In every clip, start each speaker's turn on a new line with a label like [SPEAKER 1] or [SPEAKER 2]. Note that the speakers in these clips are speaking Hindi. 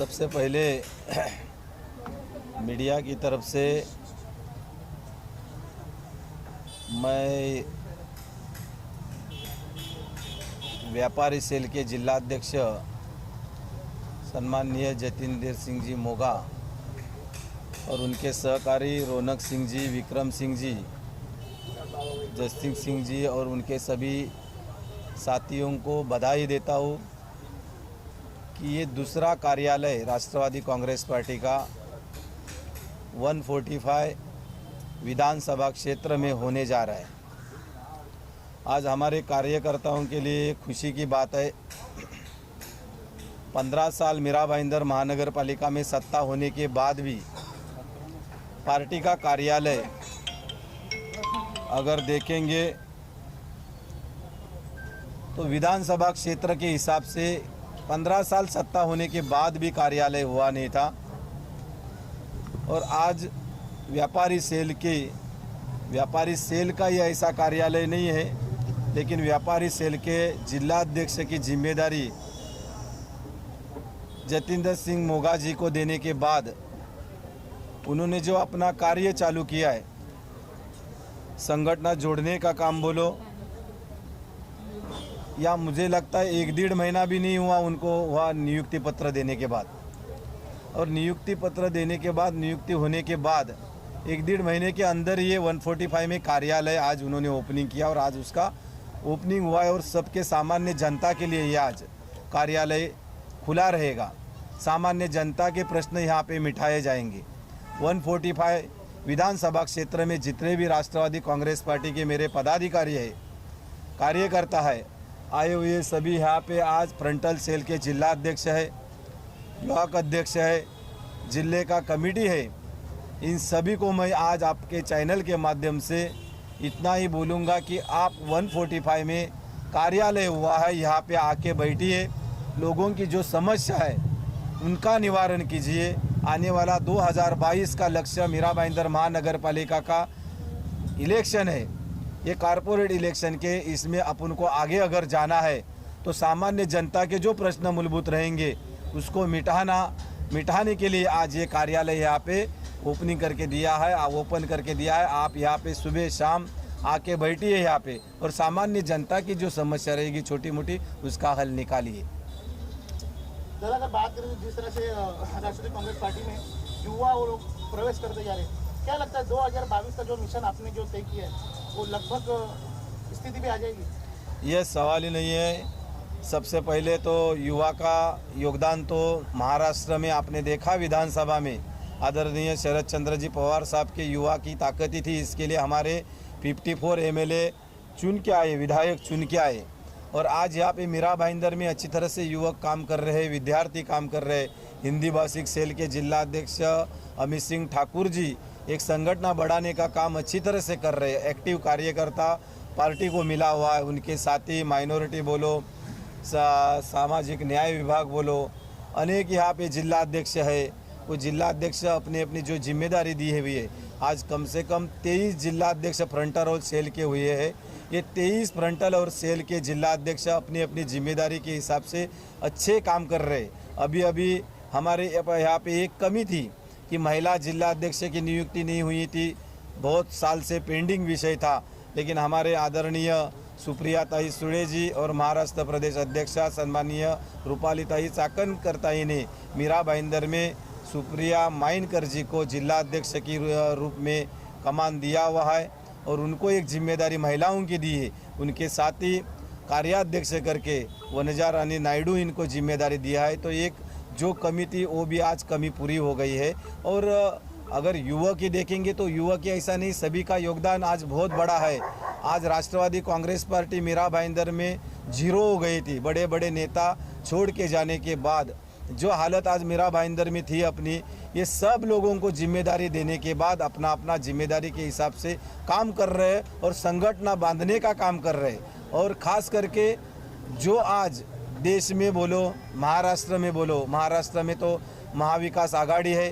[SPEAKER 1] सबसे पहले मीडिया की तरफ से मैं व्यापारी सेल के जिलाध्यक्ष सम्माननीय जतिंदर सिंह जी मोगा और उनके सहकारी रौनक सिंह जी, विक्रम सिंह जी, जससिंह सिंह जी और उनके सभी साथियों को बधाई देता हूँ कि ये दूसरा कार्यालय राष्ट्रवादी कांग्रेस पार्टी का 145 विधानसभा क्षेत्र में होने जा रहा है। आज हमारे कार्यकर्ताओं के लिए खुशी की बात है। 15 साल मीरा भाईंदर महानगर पालिका में सत्ता होने के बाद भी पार्टी का कार्यालय अगर देखेंगे तो विधानसभा क्षेत्र के हिसाब से 15 साल सत्ता होने के बाद भी कार्यालय हुआ नहीं था। और आज व्यापारी सेल का ये ऐसा कार्यालय नहीं है, लेकिन व्यापारी सेल के जिलाध्यक्ष की जिम्मेदारी जतिंदर सिंह मोगा जी को देने के बाद उन्होंने जो अपना कार्य चालू किया है, संगठन जोड़ने का काम बोलो या मुझे लगता है 1-1.5 महीना भी नहीं हुआ उनको वहाँ नियुक्ति पत्र देने के बाद, और नियुक्ति पत्र देने के बाद नियुक्ति होने के बाद 1-1.5 महीने के अंदर ये 145 में कार्यालय आज उन्होंने ओपनिंग किया और आज उसका ओपनिंग हुआ है और सबके सामान्य जनता के लिए ये आज कार्यालय खुला रहेगा। सामान्य जनता के प्रश्न यहाँ पे मिटाए जाएंगे। 145 विधानसभा क्षेत्र में जितने भी राष्ट्रवादी कांग्रेस पार्टी के मेरे पदाधिकारी है, कार्यकर्ता है, आए हुए सभी यहाँ पे आज फ्रंटल सेल के जिला अध्यक्ष है, ब्लॉक अध्यक्ष है, जिले का कमेटी है, इन सभी को मैं आज आपके चैनल के माध्यम से इतना ही बोलूँगा कि आप 145 में कार्यालय हुआ है, यहाँ पे आके बैठिए, लोगों की जो समस्या है उनका निवारण कीजिए। आने वाला 2022 का लक्ष्य मीरा भाईंदर महानगर पालिका का इलेक्शन है, ये कारपोरेट इलेक्शन के, इसमें अपन को आगे अगर जाना है तो सामान्य जनता के जो प्रश्न मूलभूत रहेंगे उसको मिटाने के लिए आज ये कार्यालय यहाँ पे ओपनिंग करके दिया है, ओपन करके दिया है। आप यहाँ पे सुबह शाम आके बैठिए यहाँ पे और सामान्य जनता की जो समस्या रहेगी छोटी मोटी उसका हल निकालिए।
[SPEAKER 2] दादा, अगर बात करें जिस तरह से राष्ट्रीय कांग्रेस पार्टी में युवा वो लोग प्रवेश करते जा रहे हैं, क्या लगता है 2022 का जो मिशन आपने जो तय किया है वो लगभग स्थिति पे आ जाएगी?
[SPEAKER 1] ये सवाल ही नहीं है। सबसे पहले तो युवा का योगदान तो महाराष्ट्र में आपने देखा, विधानसभा में आदरणीय शरद चंद्र जी पवार साहब के युवा की ताकत ही थी। इसके लिए हमारे 54 MLA चुन के आए, विधायक चुन के आए, और आज यहाँ पे मीरा भाईंदर में अच्छी तरह से युवक काम कर रहे हैं, विद्यार्थी काम कर रहे हैं। हिंदी भाषिक सेल के जिला अध्यक्ष अमित सिंह ठाकुर जी एक संगठन बढ़ाने का काम अच्छी तरह से कर रहे हैं। एक्टिव कार्यकर्ता पार्टी को मिला हुआ है, उनके साथी माइनॉरिटी बोलो, सामाजिक न्याय विभाग बोलो, अनेक यहाँ पे जिला अध्यक्ष है। वो जिला अध्यक्ष अपनी अपनी जो जिम्मेदारी दी हुई है, आज कम से कम 23 जिला अध्यक्ष फ्रंटल और सेल के हुए हैं। ये 23 फ्रंटल और सेल के जिला अध्यक्ष अपनी अपनी जिम्मेदारी के हिसाब से अच्छे काम कर रहे हैं। अभी हमारे यहाँ पे एक कमी थी कि महिला जिला अध्यक्ष की नियुक्ति नहीं हुई थी, बहुत साल से पेंडिंग विषय था, लेकिन हमारे आदरणीय सुप्रिया ताई सुळे जी और महाराष्ट्र प्रदेश अध्यक्षा सम्माननीय रूपाली ताई चाकणकर ने मीरा भाईंदर में सुप्रिया माइनकर जी को जिला अध्यक्ष की रूप में कमान दिया हुआ है और उनको एक जिम्मेदारी महिलाओं की दी है। उनके साथ ही कार्याध्यक्ष करके वनजा रानी नायडू इनको जिम्मेदारी दिया है। तो एक जो कमी थी वो भी आज कमी पूरी हो गई है। और अगर युवा की देखेंगे तो युवा की ऐसा नहीं, सभी का योगदान आज बहुत बड़ा है। आज राष्ट्रवादी कांग्रेस पार्टी मीरा भाईंदर में 0 हो गई थी। बड़े बड़े नेता छोड़ के जाने के बाद जो हालत आज मीरा भाईंदर में थी अपनी, ये सब लोगों को जिम्मेदारी देने के बाद अपना अपना जिम्मेदारी के हिसाब से काम कर रहे हैं और संगठन बांधने का काम कर रहे हैं। और ख़ास करके जो आज देश में बोलो, महाराष्ट्र में बोलो, महाराष्ट्र में तो महाविकास आघाड़ी है,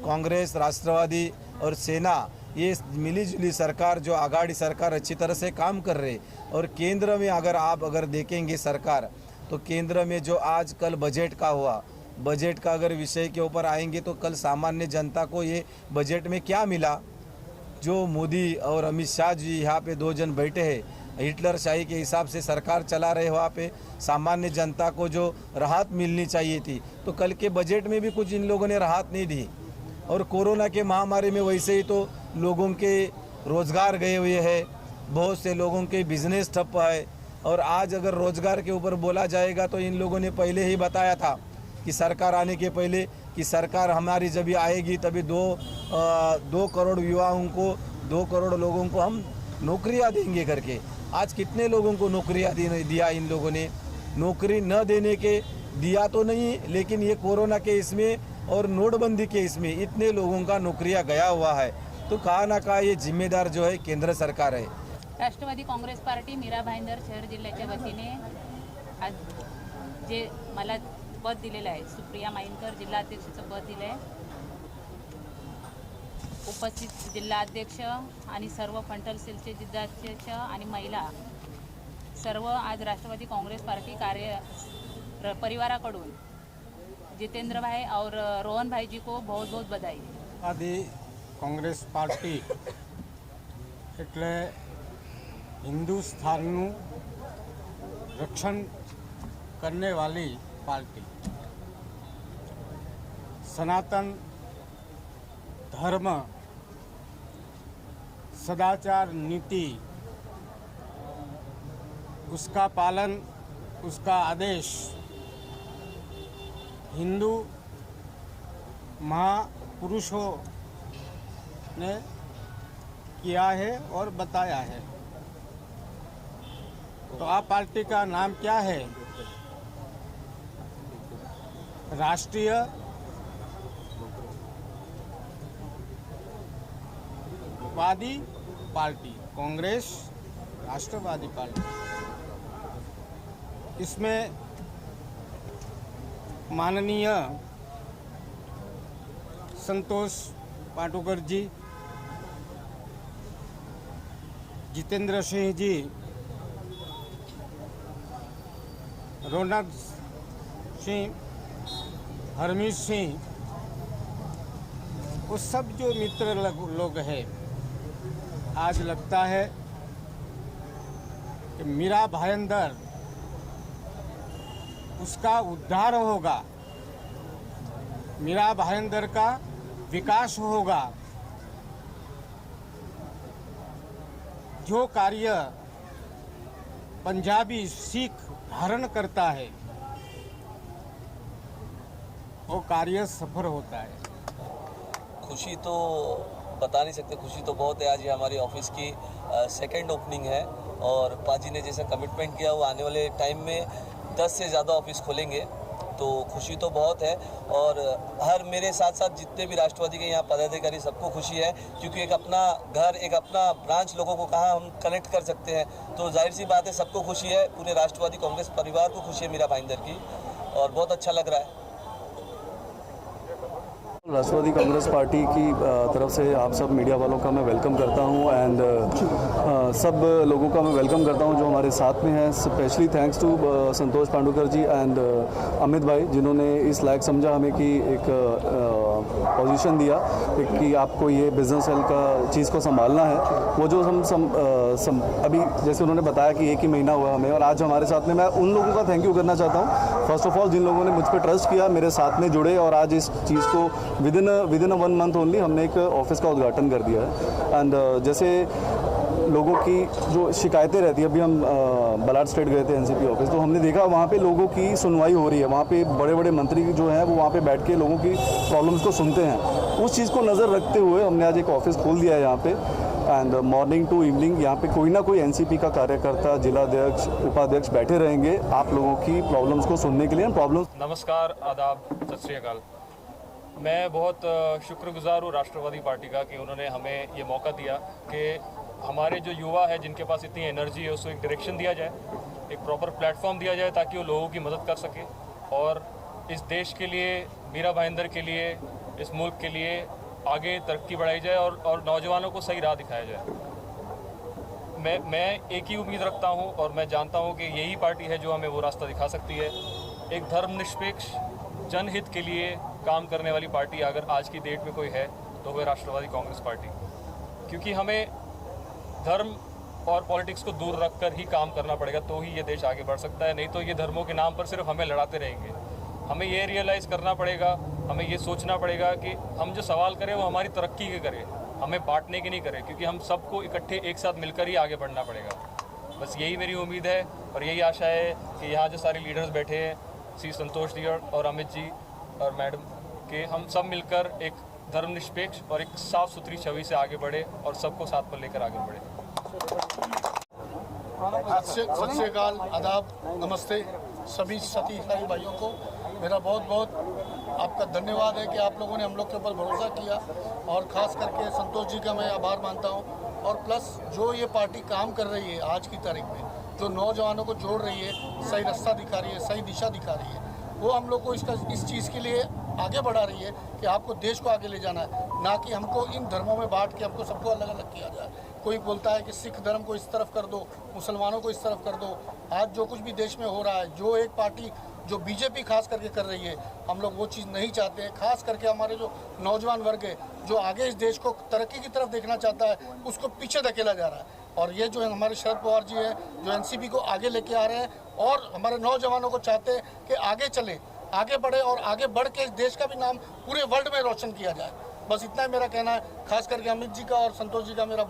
[SPEAKER 1] कांग्रेस, राष्ट्रवादी और सेना, ये मिलीजुली सरकार, जो आघाड़ी सरकार अच्छी तरह से काम कर रहे। और केंद्र में अगर देखेंगे सरकार, तो केंद्र में जो आज कल बजट का हुआ, बजट का अगर विषय के ऊपर आएंगे तो कल सामान्य जनता को ये बजट में क्या मिला। जो मोदी और अमित शाह जी यहाँ पे 2 जन बैठे हैं, हिटलर शाही के हिसाब से सरकार चला रहे, वहाँ पे सामान्य जनता को जो राहत मिलनी चाहिए थी, तो कल के बजट में भी कुछ इन लोगों ने राहत नहीं दी। और कोरोना के महामारी में वैसे ही तो लोगों के रोज़गार गए हुए हैं, बहुत से लोगों के बिजनेस ठप है। और आज अगर रोज़गार के ऊपर बोला जाएगा तो इन लोगों ने पहले ही बताया था कि सरकार आने के पहले कि सरकार हमारी जब भी आएगी तभी 2 करोड़ युवाओं को, 2 करोड़ लोगों को हम नौकरियां देंगे करके। आज कितने लोगों को नौकरियां दिया इन लोगों ने? नौकरी न देने के दिया तो नहीं, लेकिन ये कोरोना के इसमें और नोटबंदी के इसमें इतने लोगों का नौकरियां गया हुआ है। तो कहा ना कहा ये जिम्मेदार जो है केंद्र सरकार है।
[SPEAKER 3] राष्ट्रवादी काँग्रेस पार्टी मीरा भाईंदर शहर जिल्ह्याच्या वतीने आज जे मला पद दिलेलं आहे, सुप्रिया माईनकर जिल्हाध्यक्षाचं पद दिलं आहे, उपस्थित जिल्हाध्यक्ष आणि सर्व फंटल सेलचे जिल्हाध्यक्ष आणि महिला सर्व आज राष्ट्रवादी काँग्रेस पार्टी परिवाराकडून जितेंद्र भाई और रोहन भाई जी को बहुत बहुत बधाई।
[SPEAKER 4] आदि कांग्रेस पार्टी એટલે हिंदुस्तानનું रक्षण करने वाली पार्टी, सनातन धर्म, सदाचार नीति, उसका पालन, उसका आदेश हिंदू महापुरुषों ने किया है और बताया है। तो आप पार्टी का नाम क्या है? राष्ट्रीय वादी पार्टी, कांग्रेस राष्ट्रवादी पार्टी। इसमें माननीय संतोष पाटुकर जी, जितेंद्र सिंह जी, रौनक सिंह, हरमीत सिंह, वो सब जो मित्र लोग हैं, आज लगता है कि मीरा भाईंदर उसका उद्धार होगा, मीरा भाईंदर का विकास होगा। जो कार्य पंजाबी सिख धारण करता है वो कार्य सफल होता है।
[SPEAKER 5] खुशी तो बता नहीं सकते, खुशी तो बहुत है। आज ये हमारी ऑफिस की सेकंड ओपनिंग है और पाजी ने जैसा कमिटमेंट किया वो आने वाले टाइम में 10 से ज़्यादा ऑफिस खोलेंगे, तो खुशी तो बहुत है। और हर मेरे साथ साथ जितने भी राष्ट्रवादी के यहाँ पदाधिकारी सबको खुशी है, क्योंकि एक अपना घर, एक अपना ब्रांच लोगों को कहाँ हम कनेक्ट कर सकते हैं, तो जाहिर सी बात है सबको खुशी है। पूरे राष्ट्रवादी कांग्रेस परिवार को खुशी है मीरा भाईंदर की, और बहुत अच्छा लग रहा है।
[SPEAKER 6] राष्ट्रवादी कांग्रेस पार्टी की तरफ से आप सब मीडिया वालों का मैं वेलकम करता हूं एंड सब लोगों का मैं वेलकम करता हूं जो हमारे साथ में हैं। Specially thanks to Santosh Pandukar ji and Amit भाई, जिन्होंने इस लायक समझा हमें कि एक पोजीशन दिया कि आपको ये बिजनेस सेल का चीज़ को संभालना है। वो जो हम अभी जैसे उन्होंने बताया कि 1 ही महीना हुआ हमें, और आज हमारे साथ में, मैं उन लोगों का थैंक यू करना चाहता हूँ फर्स्ट ऑफ ऑल जिन लोगों ने मुझ पर ट्रस्ट किया, मेरे साथ में जुड़े और आज इस चीज़ को विदिन 1 मंथ ओनली हमने एक ऑफिस का उद्घाटन कर दिया है। एंड जैसे लोगों की जो शिकायतें रहती है, अभी हम बलाट स्टेट गए थे एनसीपी ऑफिस, तो हमने देखा वहाँ पे लोगों की सुनवाई हो रही है। वहाँ पे बड़े बड़े मंत्री जो हैं वो वहाँ पे बैठ के लोगों की प्रॉब्लम्स को सुनते हैं। उस चीज़ को नज़र रखते हुए हमने आज एक ऑफिस खोल दिया है यहाँ पे, एंड मॉर्निंग टू इवनिंग यहाँ पे कोई ना कोई एनसीपी का कार्यकर्ता, जिलाध्यक्ष, उपाध्यक्ष बैठे रहेंगे आप लोगों की प्रॉब्लम्स को सुनने के लिए। प्रॉब्लम्स
[SPEAKER 7] नमस्कार, आदाब, सत श्री अकाल। मैं बहुत शुक्रगुजार हूँ राष्ट्रवादी पार्टी का कि उन्होंने हमें ये मौका दिया कि हमारे जो युवा है जिनके पास इतनी एनर्जी है उसको एक डायरेक्शन दिया जाए, एक प्रॉपर प्लेटफॉर्म दिया जाए ताकि वो लोगों की मदद कर सके और इस देश के लिए, मीरा भाईंदर के लिए, इस मुल्क के लिए आगे तरक्की बढ़ाई जाए और नौजवानों को सही राह दिखाया जाए। मैं एक ही उम्मीद रखता हूँ और मैं जानता हूँ कि यही पार्टी है जो हमें वो रास्ता दिखा सकती है। एक धर्मनिरपेक्ष जनहित के लिए काम करने वाली पार्टी अगर आज की डेट में कोई है तो वह राष्ट्रवादी कांग्रेस पार्टी, क्योंकि हमें धर्म और पॉलिटिक्स को दूर रखकर ही काम करना पड़ेगा, तो ही ये देश आगे बढ़ सकता है। नहीं तो ये धर्मों के नाम पर सिर्फ हमें लड़ाते रहेंगे। हमें ये रियलाइज़ करना पड़ेगा, हमें ये सोचना पड़ेगा कि हम जो सवाल करें वो हमारी तरक्की के करें, हमें बांटने की नहीं करें, क्योंकि हम सबको इकट्ठे एक साथ मिलकर ही आगे बढ़ना पड़ेगा। बस यही मेरी उम्मीद है और यही आशा है कि यहाँ जो सारे लीडर्स बैठे हैं, श्री संतोष जी और अमित जी और मैडम के, हम सब मिलकर एक धर्मनिरपेक्ष और एक साफ सुथरी छवि से आगे बढ़े और सबको साथ पर लेकर आगे बढ़े।
[SPEAKER 8] सत श्री अकाल, आदाब, नमस्ते सभी साथी भाइयों को। मेरा बहुत बहुत आपका धन्यवाद है कि आप लोगों ने हम लोग के ऊपर भरोसा किया और ख़ास करके संतोष जी का मैं आभार मानता हूँ। और प्लस जो ये पार्टी काम कर रही है आज की तारीख में, जो नौजवानों को जोड़ रही है, सही रास्ता दिखा रही है, सही दिशा दिखा रही है, वो हम लोग को इस चीज़ के लिए आगे बढ़ा रही है कि आपको देश को आगे ले जाना है, ना कि हमको इन धर्मों में बांट के हमको सबको अलग अलग किया जाए। कोई बोलता है कि सिख धर्म को इस तरफ कर दो, मुसलमानों को इस तरफ कर दो। आज जो कुछ भी देश में हो रहा है, जो एक पार्टी जो बीजेपी खास करके कर रही है, हम लोग वो चीज़ नहीं चाहते हैं। खास करके हमारे जो नौजवान वर्ग है, जो आगे इस देश को तरक्की की तरफ देखना चाहता है, उसको पीछे धकेला जा रहा है। और ये जो है हमारे शरद पवार जी हैं, जो एनसीपी को आगे लेके आ रहे हैं और हमारे नौजवानों को चाहते हैं कि आगे चले, आगे बढ़े और आगे बढ़ के इस देश का भी नाम पूरे वर्ल्ड में रोशन किया जाए। बस इतना ही मेरा कहना है। खास करके अमित जी का और संतोष जी का मेरा